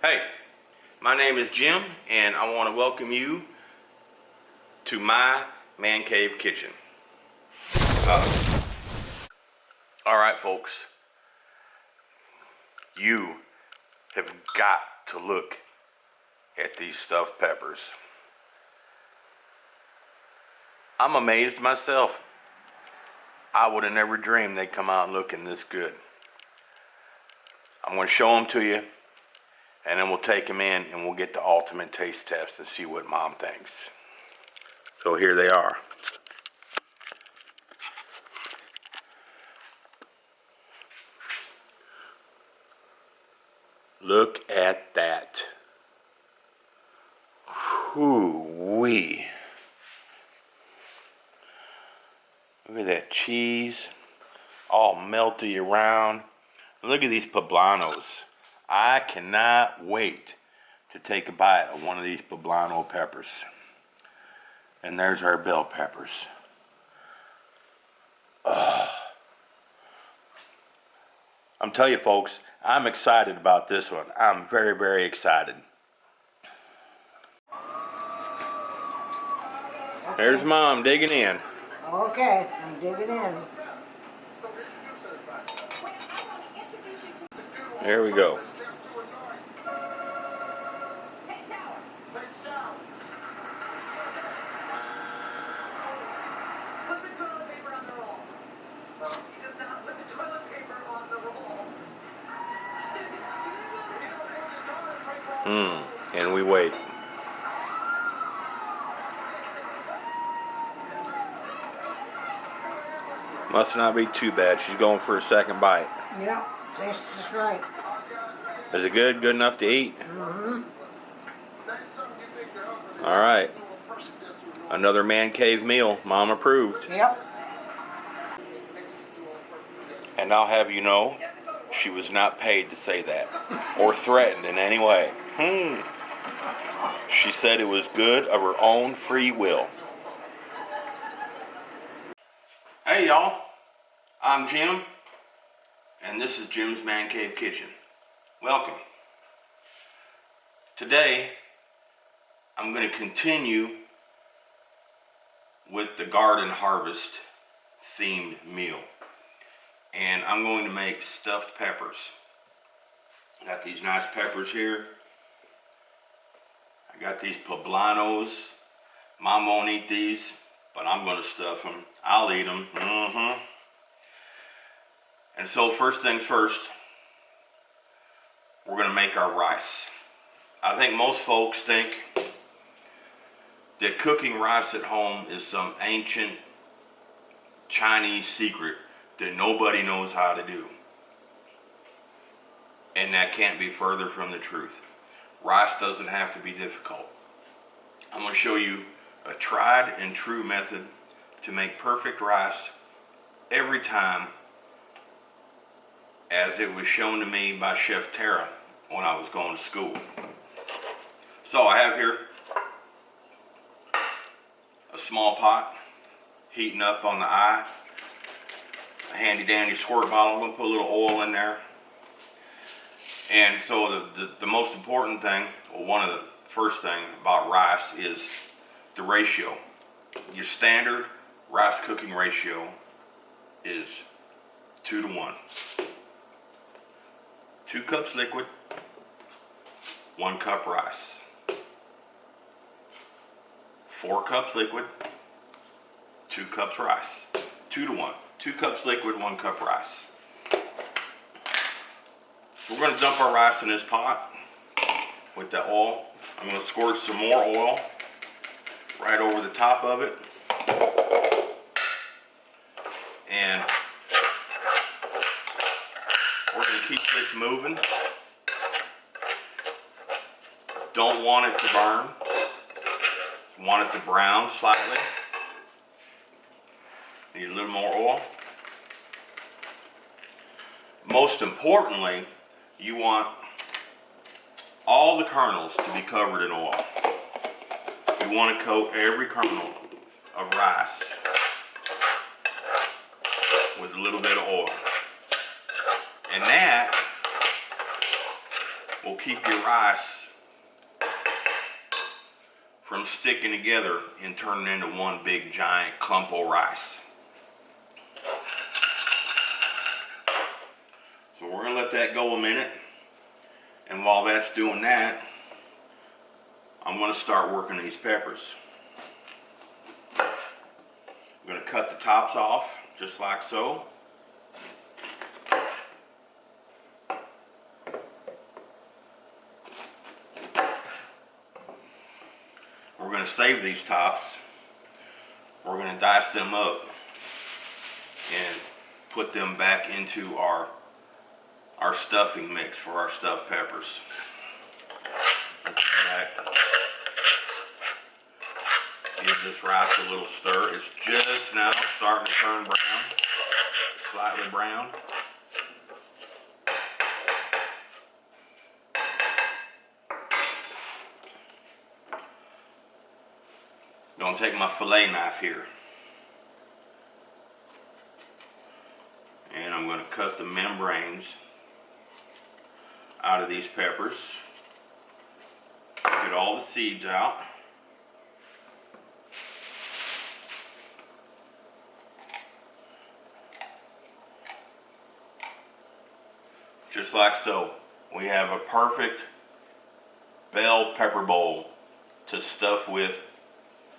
Hey, my name is Jim, and I want to welcome you to my man cave kitchen. Alright folks, you have got to look at these stuffed peppers. I'm amazed myself. I would have never dreamed they'd come out looking this good. I'm going to show them to you, and then we'll take them in and we'll get the ultimate taste test and see what Mom thinks. So here they are. Look at that. Whoo-wee. Look at that cheese, all melty around. Look at these poblanos. I cannot wait to take a bite of one of these poblano peppers. And there's our bell peppers. I'm telling you folks, I'm excited about this one. I'm very, very excited. There's Mom digging in. Okay, I'm digging in. There we go. Put the toilet paper on the roll. He does not put the toilet paper on the roll. And we wait. Must not be too bad. She's going for a second bite. Yep, tastes just right. Is it good? Good enough to eat? Mm-hmm. All right. Another man cave meal. Mom approved. Yep. And I'll have you know, she was not paid to say that or threatened in any way. She said it was good of her own free will. Hey y'all, I'm Jim, and this is Jim's Man Cave Kitchen. Welcome. Today, I'm going to continue with the garden harvest themed meal. And I'm going to make stuffed peppers. I got these nice peppers here. I got these poblanos. Mom won't eat these, but I'm going to stuff them. I'll eat them. And so first things first, we're going to make our rice. I think most folks think that cooking rice at home is some ancient Chinese secret that nobody knows how to do. And that can't be further from the truth. Rice doesn't have to be difficult. I'm going to show you a tried and true method to make perfect rice every time, as it was shown to me by Chef Tara when I was going to school. So I have here a small pot heating up on the eye, a handy dandy squirt bottle. I'm going to put a little oil in there. And so the most important thing, or one of the first thing about rice, is the ratio. Your standard rice cooking ratio is 2 to 1. 2 cups liquid, 1 cup rice. 4 cups liquid, 2 cups rice. 2 to 1. 2 cups liquid, 1 cup rice. We're going to dump our rice in this pot with the oil. I'm going to squirt some more oil right over the top of it. And we're going to keep this moving. Don't want it to burn. Want it to brown slightly. Need a little more oil. Most importantly, you want all the kernels to be covered in oil. You want to coat every kernel of rice with a little bit of oil. And that will keep your rice from sticking together and turning into one big giant clump of rice. So we're going to let that go a minute, and while that's doing that, I'm going to start working these peppers. I'm going to cut the tops off just like so. We're going to save these tops. We're going to dice them up and put them back into our stuffing mix for our stuffed peppers. Give this rice a little stir. It's just now starting to turn brown, slightly brown. I'm gonna take my fillet knife here, and I'm gonna cut the membranes out of these peppers. Get all the seeds out. Just like so. We have a perfect bell pepper bowl to stuff with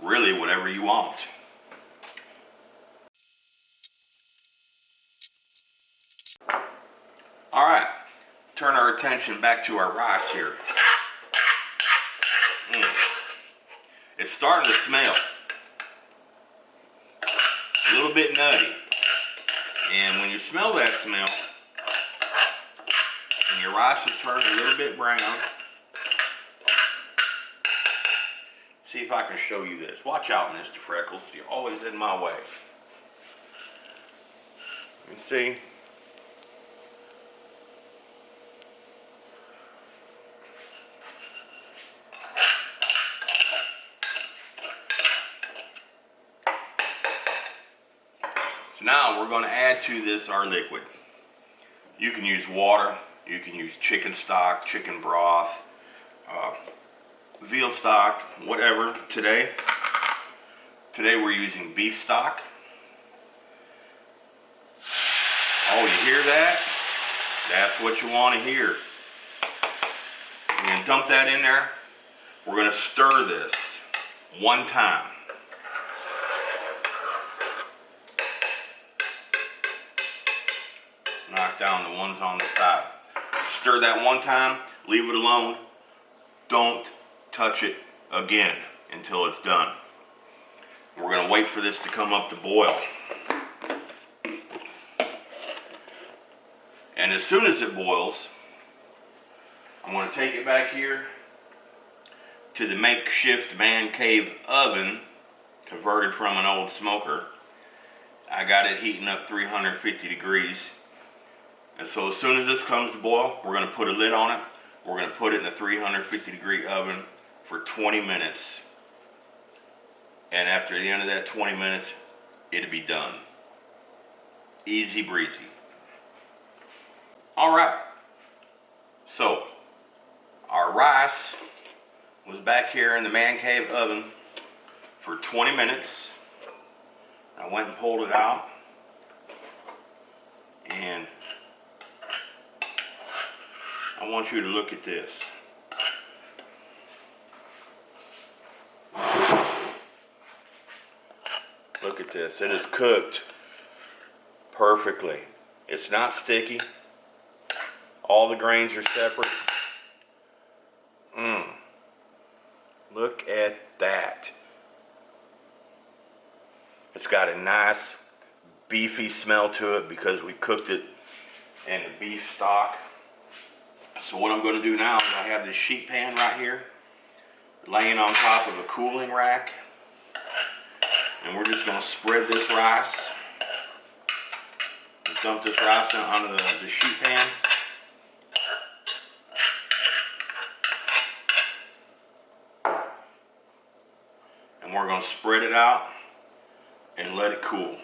really whatever you want. Alright, turn our attention back to our rice here. It's starting to smell a little bit nutty. And when you smell that smell, and your rice is turning a little bit brown, see if I can show you this. Watch out, Mr. Freckles. You're always in my way. You see? So now we're going to add to this our liquid. You can use water. You can use chicken stock, chicken broth, veal stock, whatever. Today we're using beef stock. Oh, you hear that? That's what you want to hear. You're going to dump that in there. We're going to stir this one time. Knock down the ones on the side. Stir that one time, leave it alone. Don't touch it again until it's done. We're going to wait for this to come up to boil. And as soon as it boils, I'm going to take it back here to the makeshift man cave oven, converted from an old smoker. I got it heating up 350 degrees. And so as soon as this comes to boil, we're going to put a lid on it. We're going to put it in a 350 degree oven for 20 minutes. And after the end of that 20 minutes, it'll be done. Easy breezy. Alright. So, our rice was back here in the man cave oven for 20 minutes. I went and pulled it out. And I want you to look at this. Look at this. It is cooked perfectly. It's not sticky. All the grains are separate. Look at that. It's got a nice beefy smell to it because we cooked it in the beef stock. So what I'm going to do now is I have this sheet pan right here laying on top of a cooling rack, and we're just going to spread this rice and dump this rice onto the sheet pan. And we're going to spread it out and let it cool.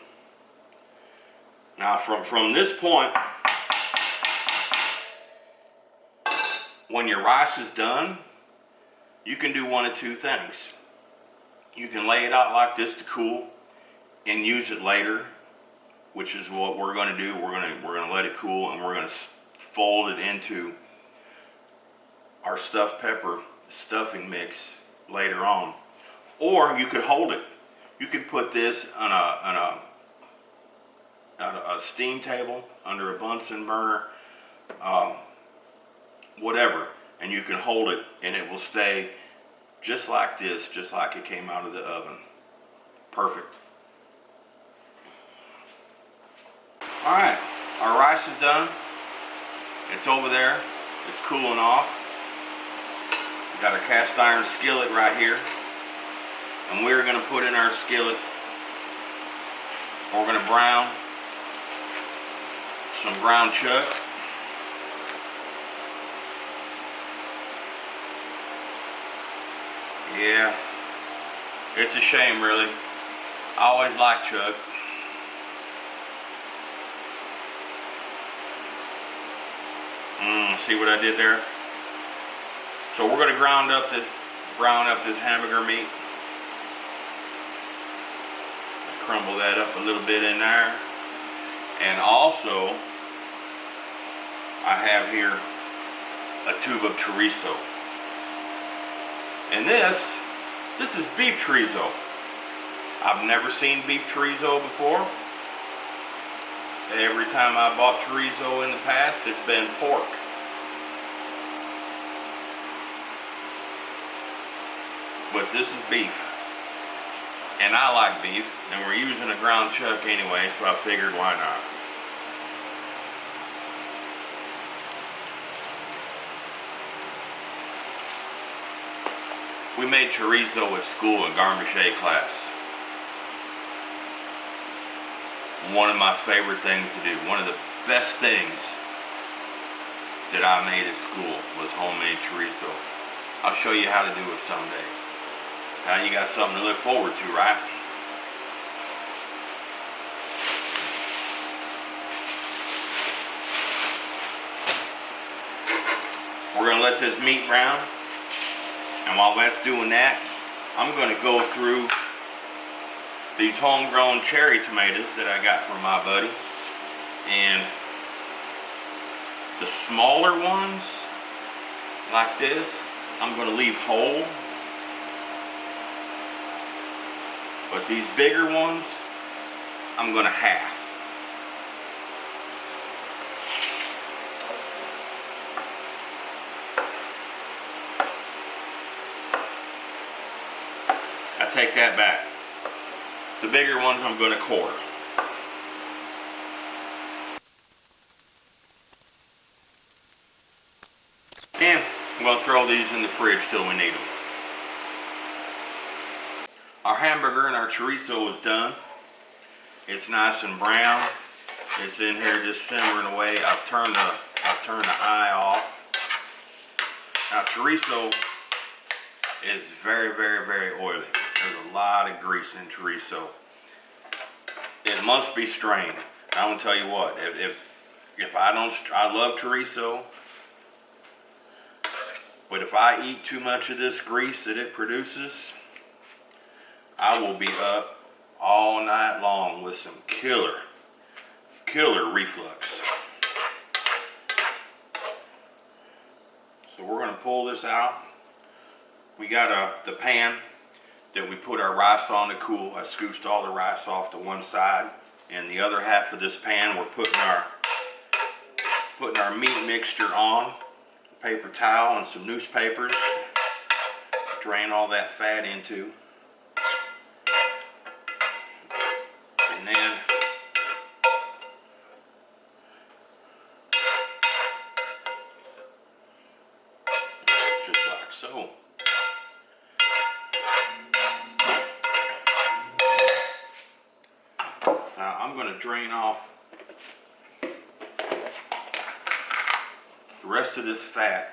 Now from this point, when your rice is done, you can do one of two things. You can lay it out like this to cool and use it later, which is what we're going to do. We're going to let it cool, and we're going to fold it into our stuffed pepper stuffing mix later on. Or you could hold it. You could put this on a steam table under a Bunsen burner, whatever, and you can hold it, and it will stay just like this, just like it came out of the oven. Perfect. All right, our rice is done. It's over there. It's cooling off. We got our cast iron skillet right here, and we're going to put in our skillet. We're going to brown some ground chuck. Yeah, it's a shame, really. I always liked chuck. See what I did there? So we're going to brown up this hamburger meat. Crumble that up a little bit in there. And also, I have here a tube of chorizo. And this is beef chorizo. I've never seen beef chorizo before. Every time I bought chorizo in the past, it's been pork. But this is beef. And I like beef, and we're using a ground chuck anyway, so I figured why not. We made chorizo at school in garde-manger class. One of my favorite things to do, one of the best things that I made at school was homemade chorizo. I'll show you how to do it someday. Now you got something to look forward to, right? We're going to let this meat brown. And while that's doing that, I'm going to go through these homegrown cherry tomatoes that I got from my buddy. And the smaller ones, like this, I'm going to leave whole. But these bigger ones, I'm going to half. I take that back. The bigger ones I'm going to quarter. And I'm going to throw these in the fridge till we need them. Our hamburger and our chorizo is done. It's nice and brown. It's in here just simmering away. I've turned the eye off. Now chorizo is very, very, very oily. There's a lot of grease in chorizo. It must be strained. I'm gonna tell you what. If I love chorizo, but if I eat too much of this grease that it produces, I will be up all night long with some killer reflux. So we're going to pull this out. We got the pan that we put our rice on to cool. I scooched all the rice off to one side, and the other half of this pan we're putting our meat mixture on. Paper towel and some newspapers. Drain all that fat into. And then just like so. Now I'm going to drain off the rest of this fat.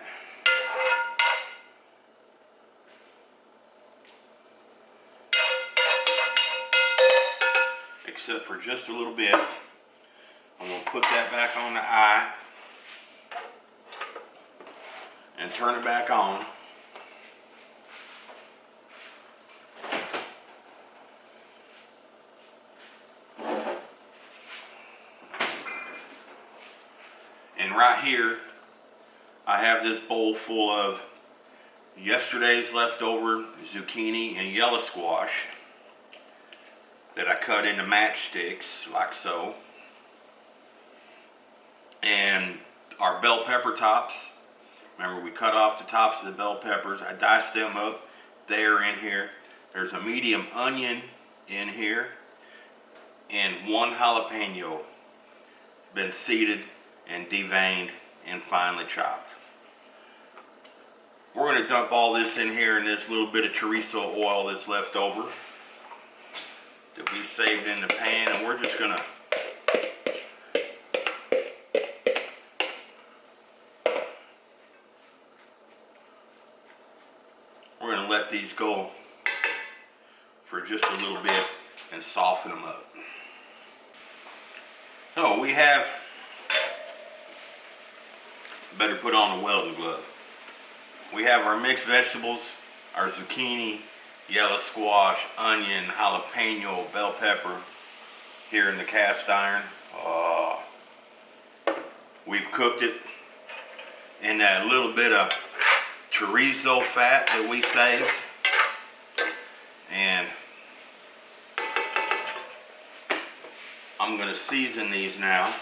Except for just a little bit. I'm going to put that back on the eye. and turn it back on. And right here, I have this bowl full of yesterday's leftover zucchini and yellow squash that I cut into matchsticks, like so. And our bell pepper tops. Remember, we cut off the tops of the bell peppers. I diced them up. They're in here. There's a medium onion in here. And one jalapeno. Been seeded and deveined and finely chopped. We're going to dump all this in here in this little bit of chorizo oil that's left over that we saved in the pan, and we're just going to let these go for just a little bit and soften them up. So we have, better put on a welding glove. We have our mixed vegetables, our zucchini, yellow squash, onion, jalapeno, bell pepper here in the cast iron. We've cooked it in that little bit of chorizo fat that we saved. And I'm going to season these now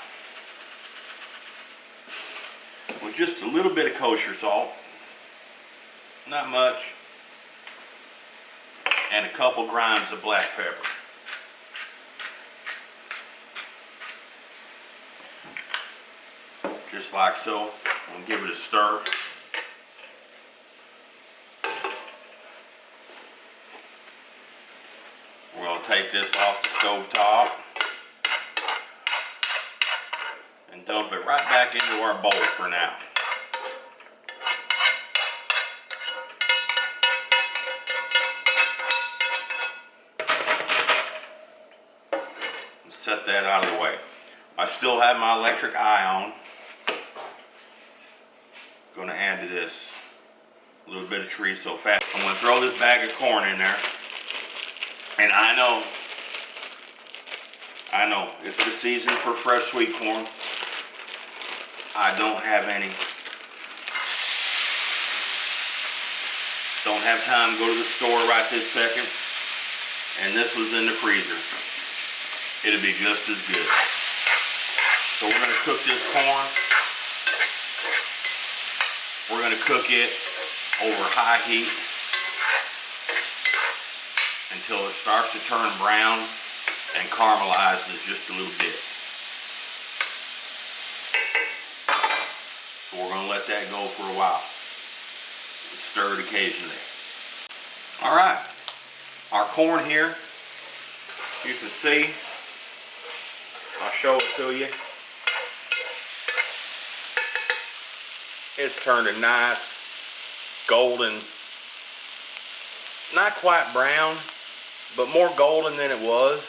with just a little bit of kosher salt. Not much. And a couple grinds of black pepper. Just like so. I'm going to give it a stir. We're going to take this off the stove top and dump it right back into our bowl for now. Set that out of the way. I still have my electric eye on. Going to add to this a little bit of chorizo fat. I'm going to throw this bag of corn in there. And I know, it's the season for fresh sweet corn. I don't have any. Don't have time to go to the store right this second. And this was in the freezer. It'll be just as good. So we're going to cook this corn. We're going to cook it over high heat until it starts to turn brown and caramelizes just a little bit. So we're going to let that go for a while. Stir it occasionally. Alright, our corn here, you can see, I'll show it to you. It's turned a nice golden, not quite brown, but more golden than it was.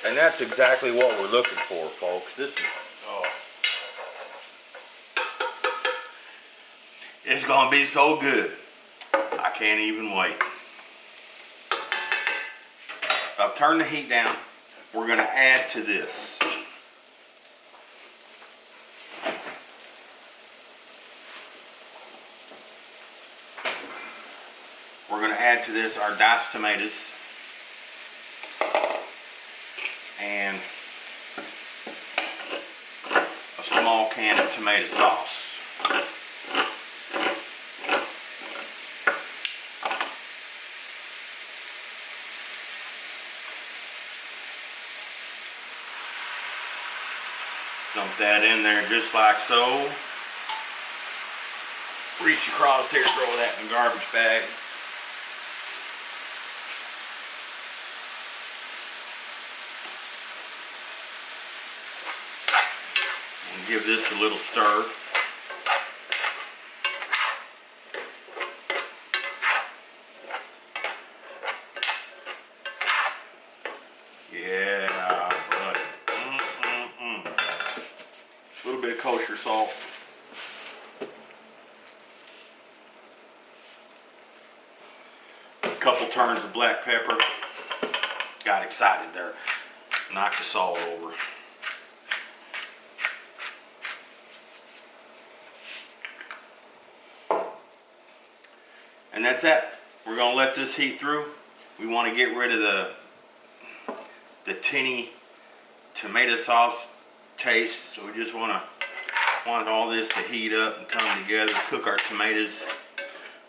And that's exactly what we're looking for, folks. This is, it's gonna be so good. I can't even wait. I've turned the heat down. We're gonna add to this. We're gonna add to this our diced tomatoes and a small can of tomato sauce. Dump that in there just like so. Reach across here, throw that in the garbage bag. And give this a little stir. Yeah, buddy. A little bit of kosher salt. couple turns of black pepper. Got excited there. Knocked the salt over. And that's it. We're gonna let this heat through. We want to get rid of the tinny tomato sauce taste. So we just want all this to heat up and come together. Cook our tomatoes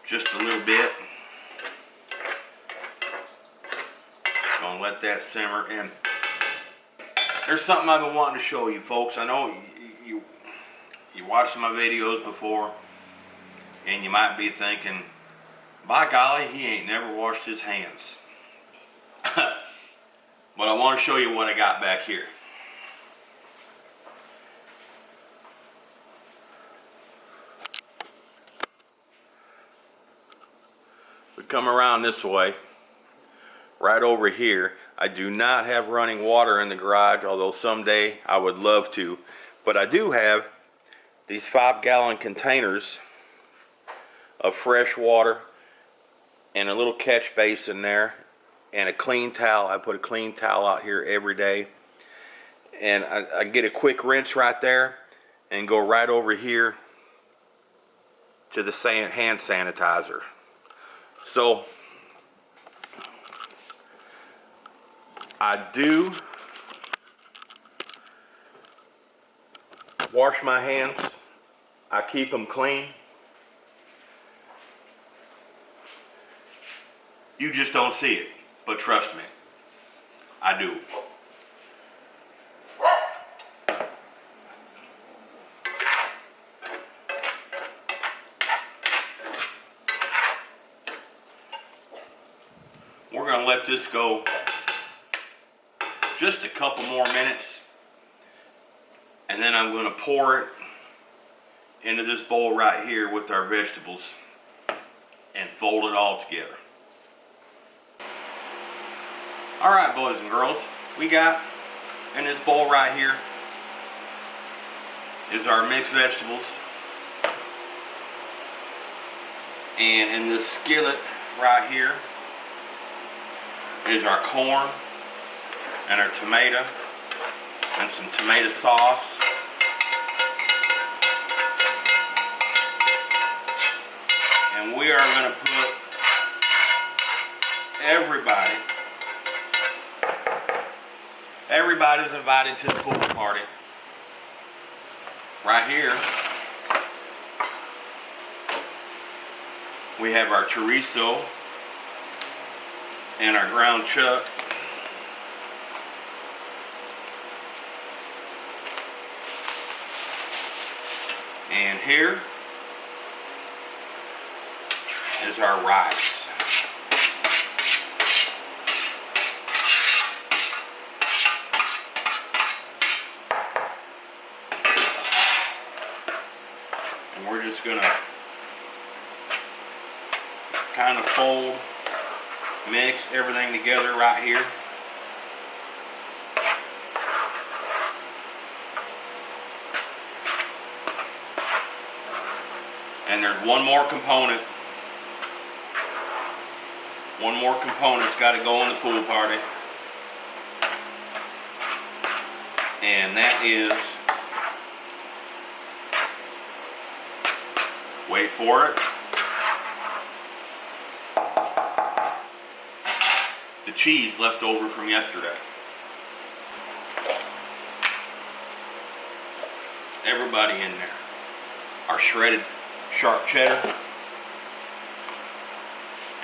just a little bit. Gonna let that simmer. And there's something I've been wanting to show you folks. I know you watched my videos before and you might be thinking, by golly, he ain't never washed his hands. But I want to show you what I got back here. We come around this way, right over here. I do not have running water in the garage, although someday I would love to. But I do have these 5-gallon containers of fresh water and a little catch basin there and a clean towel. I put a clean towel out here every day. And I get a quick rinse right there and go right over here to the hand sanitizer. So I do wash my hands. I keep them clean. You just don't see it, but trust me, I do. We're going to let this go just a couple more minutes, and then I'm going to pour it into this bowl right here with our vegetables and fold it all together. Alright, boys and girls, we got in this bowl right here is our mixed vegetables, and in this skillet right here is our corn and our tomato and some tomato sauce. And we are going to put everybody's invited to the pool party. Right here we have our chorizo and our ground chuck. And here is our rice. And we're just gonna kind of fold, mix everything together right here. And there's one more component. One more component's got to go in the pool party. And that is, wait for it, the cheese left over from yesterday. Everybody in there. Our shredded sharp cheddar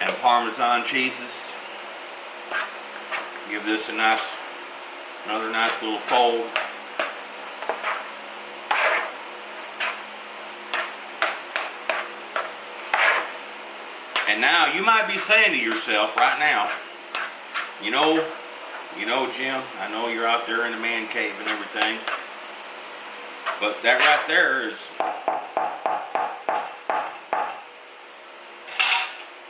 and Parmesan cheeses. Give this another nice little fold. And now you might be saying to yourself right now, you know, Jim, I know you're out there in the man cave and everything, but that right there is,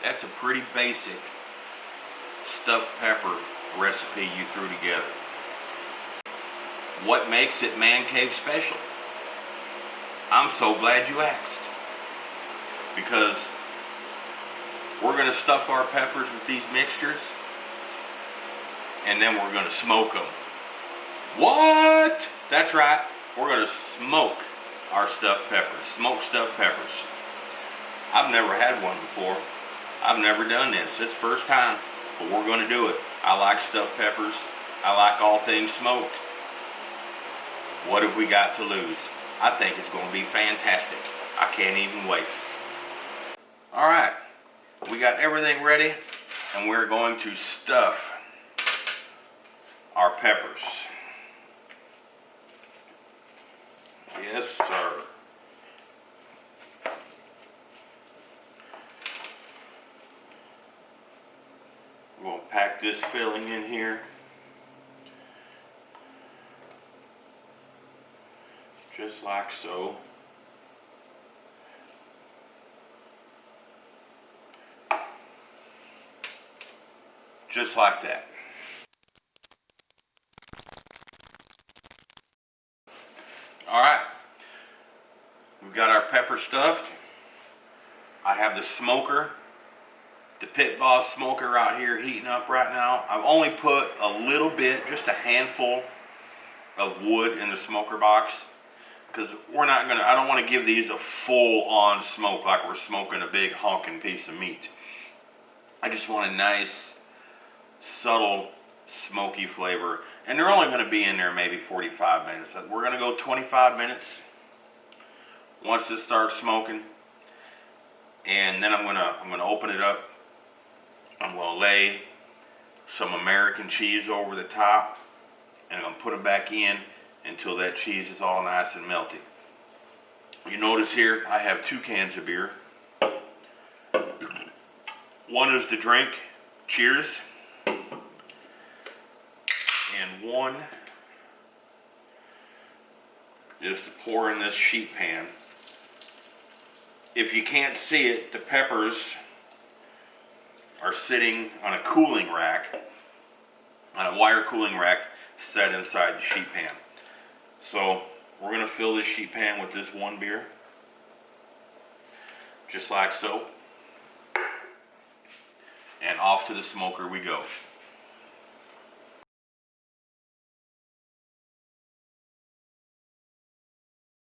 that's a pretty basic stuffed pepper recipe you threw together. What makes it man cave special? I'm so glad you asked. Because We're gonna stuff our peppers with these mixtures, and then we're gonna smoke them. What? That's right. We're gonna smoke our stuffed peppers. Smoked stuffed peppers. I've never had one before. I've never done this. It's first time, but we're gonna do it. I like stuffed peppers. I like all things smoked. What have we got to lose? I think it's gonna be fantastic. I can't even wait. All right, we got everything ready, and we're going to stuff our peppers. Yes, sir. We're going to pack this filling in here. Just like so. Just like that. All right. We've got our pepper stuffed. I have the smoker, the Pit Boss smoker out here heating up right now. I've only put a little bit, just a handful of wood in the smoker box, because I don't want to give these a full-on smoke like we're smoking a big honking piece of meat. I just want a nice, subtle, smoky flavor. And they're only going to be in there maybe 45 minutes. We're going to go 25 minutes once it starts smoking. And then I'm gonna open it up. I'm gonna lay some American cheese over the top, and I'm gonna put it back in until that cheese is all nice and melty. You notice here I have 2 cans of beer. One is to drink, cheers, and one is to pour in this sheet pan. If you can't see it, the peppers are sitting on a cooling rack, on a wire cooling rack set inside the sheet pan. So we're going to fill this sheet pan with this one beer, just like so, and off to the smoker we go.